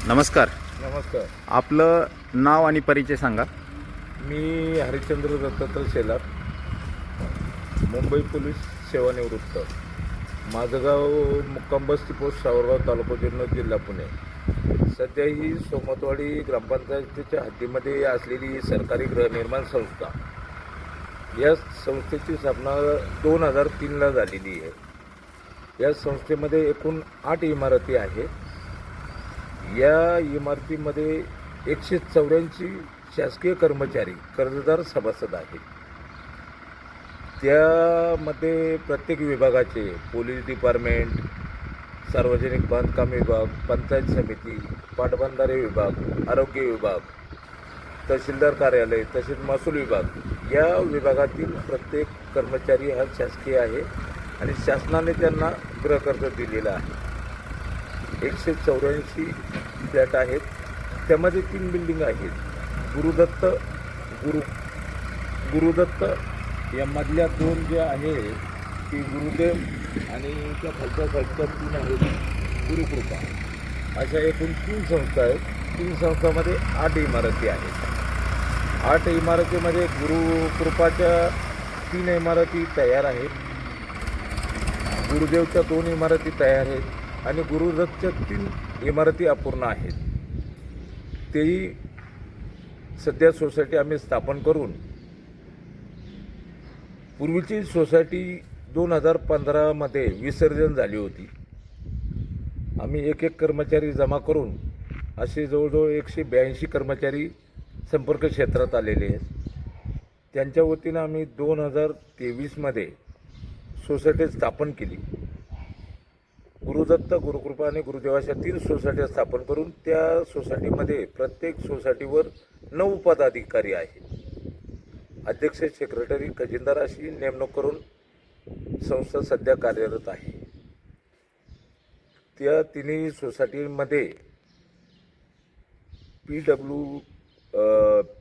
नमस्कार. नमस्कार. आपलं नाव आणि परिचय सांगा. मी हरिश्चंद्र दत्तात्रय शेलार, मुंबई पोलीस सेवानिवृत्त. माझं गाव मुक्काम बस्ती पोस्ट सावरगाव, तालुका जुन्नर, जिल्हा पुणे. सध्या ही सोमतवाडी ग्रामपंचायतीच्या हद्दीमध्ये असलेली सरकारी गृहनिर्माण संस्था, या संस्थेची स्थापना 2003ला झालेली आहे. या संस्थेमध्ये एकूण 8 इमारती आहेत. या इमारतीमध्ये 184 शासकीय कर्मचारी कर्जदार सभासद आहेत. त्यामध्ये प्रत्येक विभागाचे पोलीस डिपार्टमेंट, सार्वजनिक बांधकाम विभाग, पंचायत समिती, पाटबंधारे विभाग, आरोग्य विभाग, तहसीलदार कार्यालय, तसेच महसूल विभाग, या विभागातील प्रत्येक कर्मचारी हा शासकीय आहे आणि शासनाने त्यांना गृहकर्ज दिलेलं आहे. 184 फ्लॅट आहेत. त्यामध्ये 3 बिल्डिंग आहेत. गुरुदत्त यामधल्या 2 ज्या आहेत ती गुरुदेव आणि त्या खालच्या साईडच्या 3 आहेत गुरुकृपा. अशा एकूण 3 संस्था आहेत. 3 संस्थांमध्ये 8 इमारती आहेत. 8 इमारतीमध्ये गुरुकृपाच्या 3 इमारती तयार आहेत, गुरुदेवच्या 2 इमारती तयार आहेत आणि गुरुदत्तच्या 3 इमारती अपूर्ण आहेत. तेही सध्या सोसायटी आम्ही स्थापन करून, पूर्वीची सोसायटी 2015मध्ये विसर्जन झाली होती. आम्ही एक कर्मचारी जमा करून असे जवळजवळ 182 कर्मचारी संपर्क क्षेत्रात आलेले आहेत. त्यांच्या वतीनं आम्ही 2023मध्ये सोसायटी स्थापन केली. गुरुदत्त, गुरुकृपा आणि गुरुदेव अशा 3 सोसायट्या स्थापन करून त्या सोसायटीमध्ये प्रत्येक सोसायटीवर 9 पदाधिकारी आहेत. अध्यक्ष, सेक्रेटरी, खजिनदार अशी नेमणूक करून संस्था सध्या कार्यरत आहे. त्या 3 सोसायटीमध्ये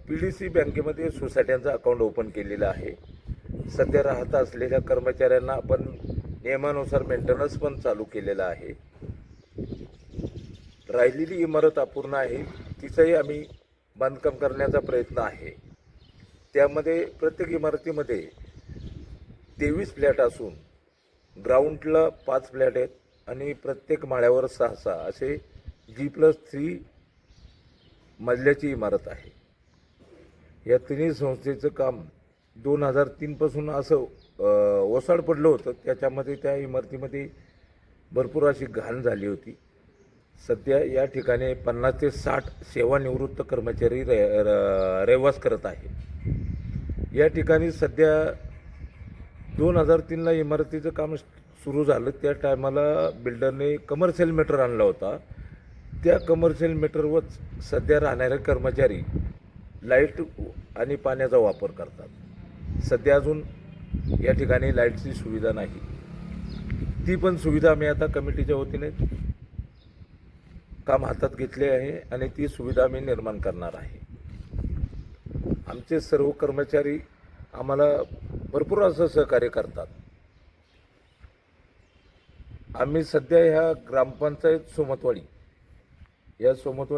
PDC बँकेमध्ये सोसायट्यांचं अकाउंट ओपन केलेलं आहे. सध्या राहत असलेल्या कर्मचाऱ्यांना आपण नियमानुसार मेंटेनन्स पण चालू केलेला आहे. राहिलेली इमारत अपूर्ण आहे, तिचंही आम्ही बांधकाम करण्याचा प्रयत्न आहे. त्यामध्ये प्रत्येक इमारतीमध्ये 23 फ्लॅट असून ग्राउंडला 5 फ्लॅट आहेत आणि प्रत्येक माळ्यावर 6 असे G+3 मजल्याची इमारत आहे. या 3 संस्थेचं काम 2003 पासून असं ओसाड पडलं होतं. त्याच्यामध्ये त्या इमारतीमध्ये भरपूर अशी घाण झाली होती. सध्या या ठिकाणी 50 ते 60 सेवानिवृत्त कर्मचारी रहिवास करत आहे. या ठिकाणी सध्या 2003ला इमारतीचं काम सुरू झालं. त्या टायमाला बिल्डरने कमर्शियल मीटर आणला होता. त्या कमर्शियल मीटरवर सध्या राहणारे कर्मचारी लाईट आणि पाण्याचा वापर करतात. सध्या अजून या ठिकाणी लाईटची सुविधा नाही. ती पण सुविधा आम्ही आता कमिटीच्या वतीने काम हातात घेतले आहे आणि ती सुविधा आम्ही निर्माण करणार आहे. आमचे सर्व कर्मचारी आम्हाला भरपूर असं सहकार्य करतात. आम्ही सध्या ह्या ग्रामपंचायत सोमतवाडी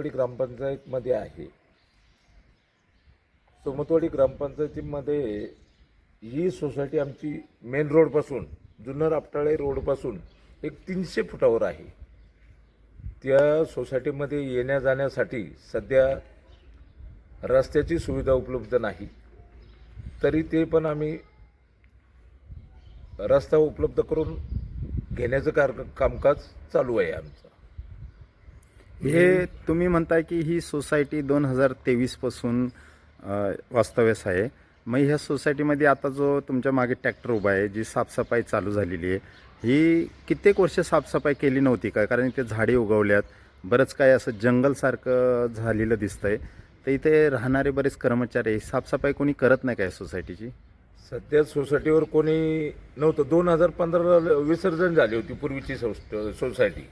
ग्रामपंचायतमध्ये आहे. सोमतवाडी ग्रामपंचायतीमध्ये ही सोसायटी आमची मेन रोडपासून, जुन्नर आपटाळे रोडपासून एक 300 फुटावर आहे. त्या सोसायटीमध्ये येण्या जाण्यासाठी सध्या रस्त्याची सुविधा उपलब्ध नाही. तरी ते पण आम्ही रस्ता उपलब्ध करून घेण्याचं कामकाज चालू आहे आमचं. हे तुम्ही म्हणताय की ही सोसायटी 2023 पासून वास्तव्यास आहे. मग ह्या सोसायटीमध्ये आता जो तुमच्या मागे ट्रॅक्टर उभा आहे, जी साफसफाई चालू झालेली आहे, ही कित्येक वर्ष साफसफाई केली नव्हती का? कारण इथे झाडे उगवल्यात, बरंच काय असं जंगलसारखं झालेलं दिसतंय. तर इथे राहणारे बरेच कर्मचारी साफसफाई कोणी करत नाही काय सोसायटीची? सध्या सोसायटीवर कोणी नव्हतं. 2015ला विसर्जन झाली होती पूर्वीची सोसायटी.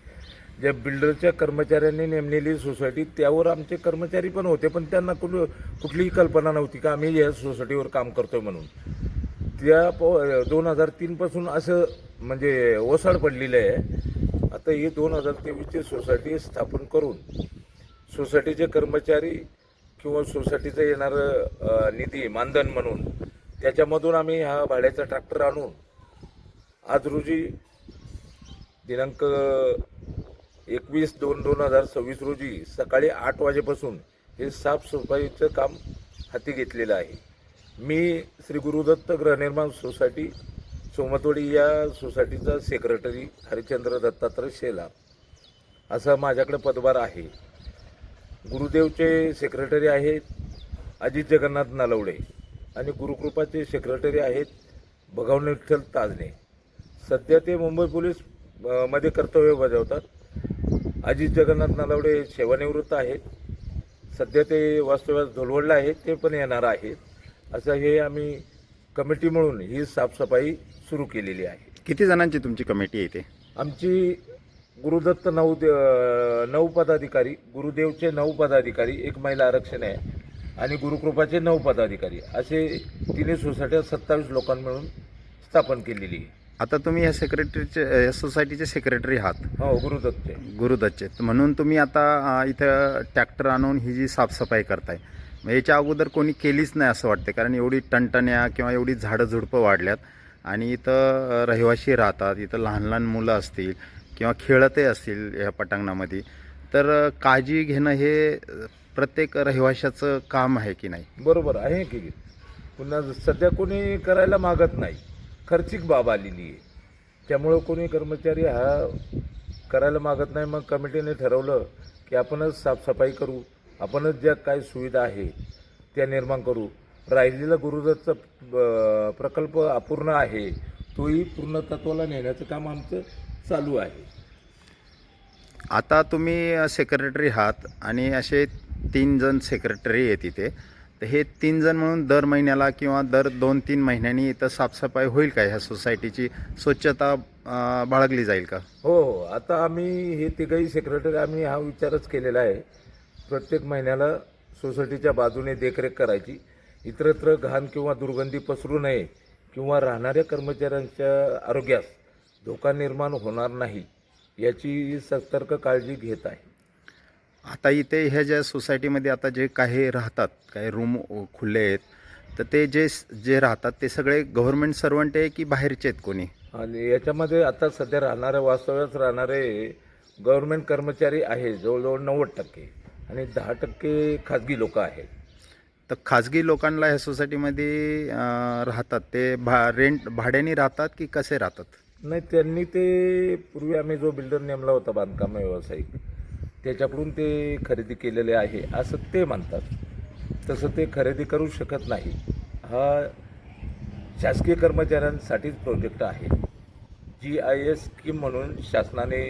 ज्या बिल्डरच्या कर्मचाऱ्यांनी नेमलेली सोसायटी, त्यावर आमचे कर्मचारी पण होते, पण त्यांना कुठलीही कल्पना नव्हती का आम्ही या सोसायटीवर काम करतोय म्हणून. त्या 2003 पासून असं म्हणजे ओसाड पडलेलं आहे. आता ही 2023ची सोसायटी स्थापन करून सोसायटीचे कर्मचारी किंवा सोसायटीचं येणारं निधी मानधन म्हणून त्याच्यामधून आम्ही हा भाड्याचा ट्रॅक्टर आणून आज रोजी दिनांक 21/2/2026 रोजी सकाळी 8 वाजेपासून हे साफसफाईचं काम हाती घेतलेलं आहे. मी श्री गुरुदत्त गृहनिर्माण सोसायटी सोमतवाडी या सोसायटीचा सेक्रेटरी हरिचंद्र दत्तात्रय शेलार असा माझ्याकडे पदभार आहे. गुरुदेवचे सेक्रेटरी आहेत अजित जगन्नाथ नलवडे आणि गुरुकृपाचे सेक्रेटरी आहेत भगवान विठ्ठल ताजने. सध्या ते मुंबई पोलीस मध्ये कर्तव्य बजावतात. अजित जगन्नाथ नलवडे सेवानिवृत्त आहेत. सध्या ते वास्तव्यास धुळवडला आहेत, ते पण येणार आहेत. असं हे आम्ही कमिटी म्हणून ही साफसफाई सुरू केलेली आहे. किती जणांची तुमची कमिटी आहे इथे? आमची गुरुदत्त 9 पदाधिकारी, गुरुदेवचे 9 पदाधिकारी, एक महिला आरक्षण आहे आणि गुरुकृपाचे 9 पदाधिकारी असे तिन्ही सोसायट्या 27 लोकां मिळून स्थापन केलेली आहे. आता तुम्ही या सेक्रेटरीचे या सोसायटीचे सेक्रेटरी आहात. हो, गुरुदत्तचे. म्हणून तुम्ही आता इथं ट्रॅक्टर आणून ही जी साफसफाई करताय, मग याच्या अगोदर कोणी केलीच नाही असं वाटतं, कारण एवढी टणटण्या किंवा एवढी झाडं झुडपं वाढल्यात आणि इथं रहिवासी राहतात, इथं लहान लहान मुलं असतील किंवा खेळतही असतील या पटांगणामध्ये, तर काळजी घेणं हे प्रत्येक रहिवाशाचं काम आहे की नाही? बरोबर आहे की. पुन्हा सध्या कोणी करायला मागत नाही, खर्चिक बाब आलेली आहे, त्यामुळं कोणी कर्मचारी हा करायला मागत नाही. मग कमिटीने ठरवलं की आपणच साफसफाई करू, आपणच ज्या काही सुविधा आहे त्या निर्माण करू. राहिलेला गुरुदत्तचा प्रकल्प अपूर्ण आहे, तोही पूर्णत्वाला नेण्याचं काम आमचं चालू आहे. आता तुम्ही सेक्रेटरी आहात आणि असे 3 जण सेक्रेटरी आहेत इथे, तर हे 3 जण म्हणून दर महिन्याला किंवा दर 2-3 महिन्यांनी इथं साफसफाई होईल का? ह्या सोसायटीची स्वच्छता बाळगली जाईल का? हो, आता आम्ही हे तिघही सेक्रेटरी आम्ही हा विचारच केलेला आहे. प्रत्येक महिन्याला सोसायटीच्या बाजूने देखरेख करायची, इतरत्र घाण किंवा दुर्गंधी पसरू नये किंवा राहणाऱ्या कर्मचाऱ्यांच्या आरोग्यास धोका निर्माण होणार नाही याची सतर्क काळजी घेत आहे. आता इथे ह्या ज्या सोसायटीमध्ये आता जे काही राहतात, काही रूम खुले आहेत, तर ते जे राहतात ते सगळे गव्हर्नमेंट सर्वंट आहे की बाहेरचे आहेत कोणी? आणि याच्यामध्ये आता सध्या राहणारे वास्तव्यास राहणारे गव्हर्नमेंट कर्मचारी आहे जवळजवळ 90% आणि 10% खाजगी लोक आहेत. तर खाजगी लोकांना ह्या सोसायटीमध्ये राहतात ते भाड्याने राहतात की कसे राहतात? नाही, त्यांनी ते पूर्वी आम्ही जो बिल्डर नेमला होता बांधकाम व्यावसायिक त्याच्याकडून ते खरेदी केलेले आहे असं ते म्हणतात. तसं ते खरेदी करू शकत नाही. हा शासकीय कर्मचाऱ्यांसाठीच प्रोजेक्ट आहे. GIS स्कीम म्हणून शासनाने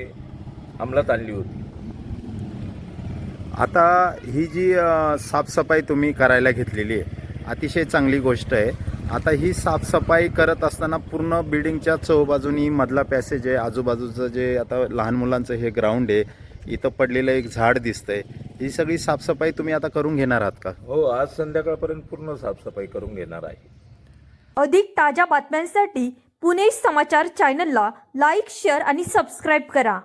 अंमलात आणली होती. आता ही जी साफसफाई तुम्ही करायला घेतलेली आहे, अतिशय चांगली गोष्ट आहे. आता ही साफसफाई करत असताना पूर्ण बिल्डिंगच्या चौबाजूनी मधला पॅसेज आहे, आजूबाजूचं जे आता लहान मुलांचं हे ग्राउंड आहे, इथं पडलेलं एक झाड दिसतंय, ही सगळी साफसफाई तुम्ही आता करून घेणार आहात का? हो, आज संध्याकाळपर्यंत पूर्ण साफसफाई करून घेणार आहे. अधिक ताज्या बातम्यांसाठी पुणे समाचार चॅनलला लाईक, शेअर आणि सबस्क्राईब करा.